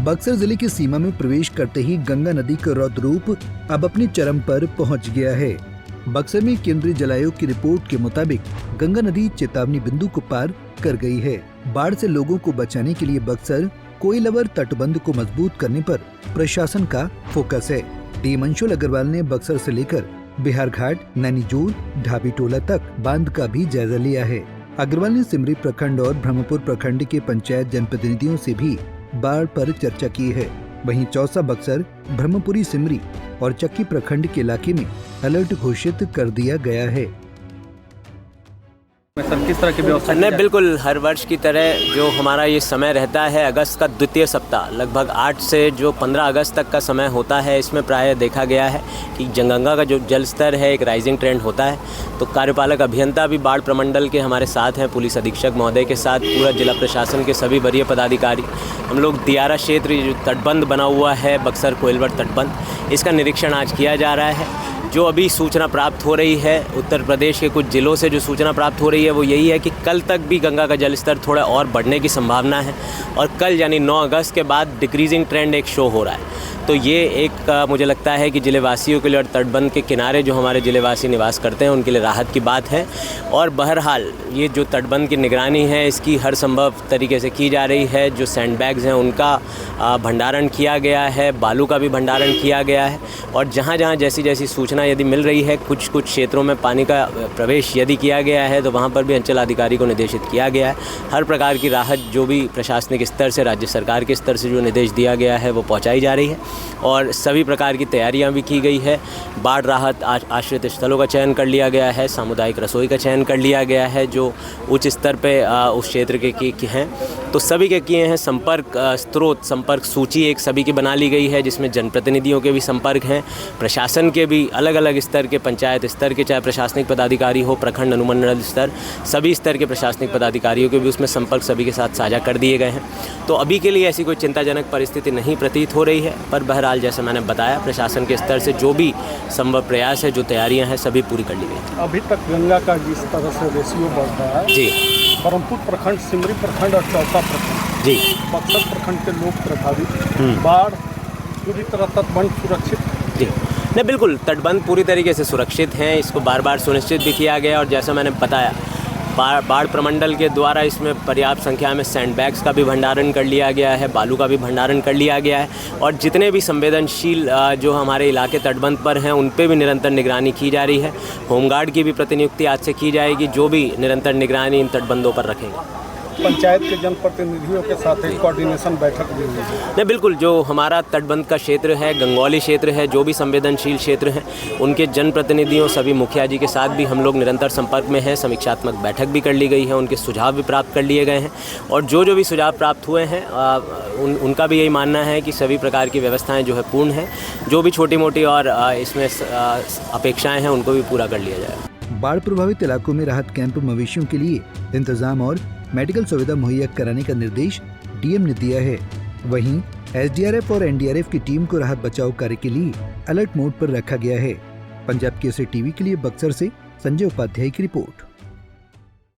बक्सर जिले की सीमा में प्रवेश करते ही गंगा नदी का रौद्र रूप अब अपने चरम पर पहुंच गया है। बक्सर में केंद्रीय जल आयोग की रिपोर्ट के मुताबिक गंगा नदी चेतावनी बिंदु को पार कर गई है। बाढ़ से लोगों को बचाने के लिए बक्सर कोइलवर तटबंध को मजबूत करने पर प्रशासन का फोकस है। टीम अंशुल अग्रवाल ने बक्सर से लेकर बिहार घाट, नैनीजोल, ढाबी टोला तक बांध का भी जायजा लिया है। अग्रवाल ने सिमरी प्रखंड और ब्रह्मपुर प्रखंड के पंचायत जनप्रतिनिधियों से भी बाढ़ पर चर्चा की है। वहीं चौसा, बक्सर, ब्रह्मपुरी, सिमरी और चक्की प्रखंड के इलाके में अलर्ट घोषित कर दिया गया है। सर, किस तरह की व्यवस्था? नहीं, बिल्कुल हर वर्ष की तरह जो हमारा ये समय रहता है अगस्त का द्वितीय सप्ताह, लगभग 8 से जो 15 अगस्त तक का समय होता है, इसमें प्रायः देखा गया है कि गंगा का जो जल स्तर है एक राइजिंग ट्रेंड होता है। तो कार्यपालक अभियंता भी बाढ़ प्रमंडल के हमारे साथ हैं, पुलिस अधीक्षक महोदय के साथ पूरा जिला प्रशासन के सभी वरीय पदाधिकारी, हम लोग दियारा क्षेत्र जो तटबंध बना हुआ है बक्सर कोइलवर तटबंध, इसका निरीक्षण आज किया जा रहा है। जो अभी सूचना प्राप्त हो रही है उत्तर प्रदेश के कुछ जिलों से, जो सूचना प्राप्त हो रही है वो यही है कि कल तक भी गंगा का जल स्तर थोड़ा और बढ़ने की संभावना है और कल यानी 9 अगस्त के बाद डिक्रीजिंग ट्रेंड एक शो हो रहा है। तो ये एक मुझे लगता है कि जिलेवासियों के लिए और तटबंध के किनारे जो हमारे जिलेवासी निवास करते हैं उनके लिए राहत की बात है। और बहरहाल ये जो तटबंध की निगरानी है इसकी हर संभव तरीके से की जा रही है। जो सैंडबैग्स हैं उनका भंडारण किया गया है, बालू का भी भंडारण किया गया है और जहाँ जहाँ जैसी जैसी सूचना यदि मिल रही है, कुछ क्षेत्रों में पानी का प्रवेश यदि किया गया है तो वहाँ पर भी अंचल अधिकारी को निर्देशित किया गया है। हर प्रकार की राहत जो भी प्रशासनिक स्तर से, राज्य सरकार के स्तर से जो निर्देश दिया गया है वो पहुँचाई जा रही है और सभी प्रकार की तैयारियां भी की गई है। बाढ़ राहत आश्रित स्थलों का चयन कर लिया गया है, सामुदायिक रसोई का चयन कर लिया गया है जो उच्च स्तर पे उस क्षेत्र के हैं, तो सभी के किए हैं। संपर्क स्रोत, संपर्क सूची एक सभी की बना ली गई है जिसमें जनप्रतिनिधियों के भी संपर्क हैं, प्रशासन के भी अलग अलग स्तर के, पंचायत स्तर के चाहे प्रशासनिक पदाधिकारी हो, प्रखंड अनुमंडल स्तर, सभी स्तर के प्रशासनिक पदाधिकारियों के भी उसमें संपर्क सभी के साथ साझा कर दिए गए हैं। तो अभी के लिए ऐसी कोई चिंताजनक परिस्थिति नहीं प्रतीत हो रही है, पर बहरहाल जैसे मैंने बताया प्रशासन के स्तर से जो भी संभव प्रयास है, जो तैयारियां हैं, सभी पूरी कर ली गई। अभी तक गंगा का जिस तरह से रेशियो बढ़ रहा है जी, ब्रह्मपुर प्रखंड, सिमरी प्रखंड और चौसा प्रखंड जी, बक्सर प्रखंड के लोग प्रभावित, बाढ़ पूरी तरह तटबंध सुरक्षित। जी नहीं, बिल्कुल तटबंध पूरी तरीके से सुरक्षित हैं, इसको बार बार सुनिश्चित भी किया गया और जैसा मैंने बताया बाढ़ प्रमंडल के द्वारा इसमें पर्याप्त संख्या में सैंडबैग्स का भी भंडारण कर लिया गया है, बालू का भी भंडारण कर लिया गया है और जितने भी संवेदनशील जो हमारे इलाके तटबंध पर हैं उन पे भी निरंतर निगरानी की जा रही है। होमगार्ड की भी प्रतिनियुक्ति आज से की जाएगी जो भी निरंतर निगरानी इन तटबंधों पर रखेंगे। पंचायत के जनप्रतिनिधियों के साथ एक कोऑर्डिनेशन बैठक भी हुई है। नहीं, बिल्कुल जो हमारा तटबंध का क्षेत्र है, गंगौली क्षेत्र है, जो भी संवेदनशील क्षेत्र हैं उनके जनप्रतिनिधियों, सभी मुखिया जी के साथ भी हम लोग निरंतर संपर्क में हैं। समीक्षात्मक बैठक भी कर ली गई है, उनके सुझाव भी प्राप्त कर लिए गए हैं और जो भी सुझाव प्राप्त हुए हैं उनका भी यही मानना है कि सभी प्रकार की व्यवस्थाएँ जो है पूर्ण हैं। जो भी छोटी मोटी और इसमें अपेक्षाएँ हैं उनको भी पूरा कर लिया जाएगा। बाढ़ प्रभावित इलाकों में राहत कैंप, मवेशियों के लिए इंतजाम और मेडिकल सुविधा मुहैया कराने का निर्देश डीएम ने दिया है। वहीं एसडीआरएफ और एनडीआरएफ की टीम को राहत बचाव कार्य के लिए अलर्ट मोड पर रखा गया है। पंजाब केसरी टीवी के लिए बक्सर से संजय उपाध्याय की रिपोर्ट।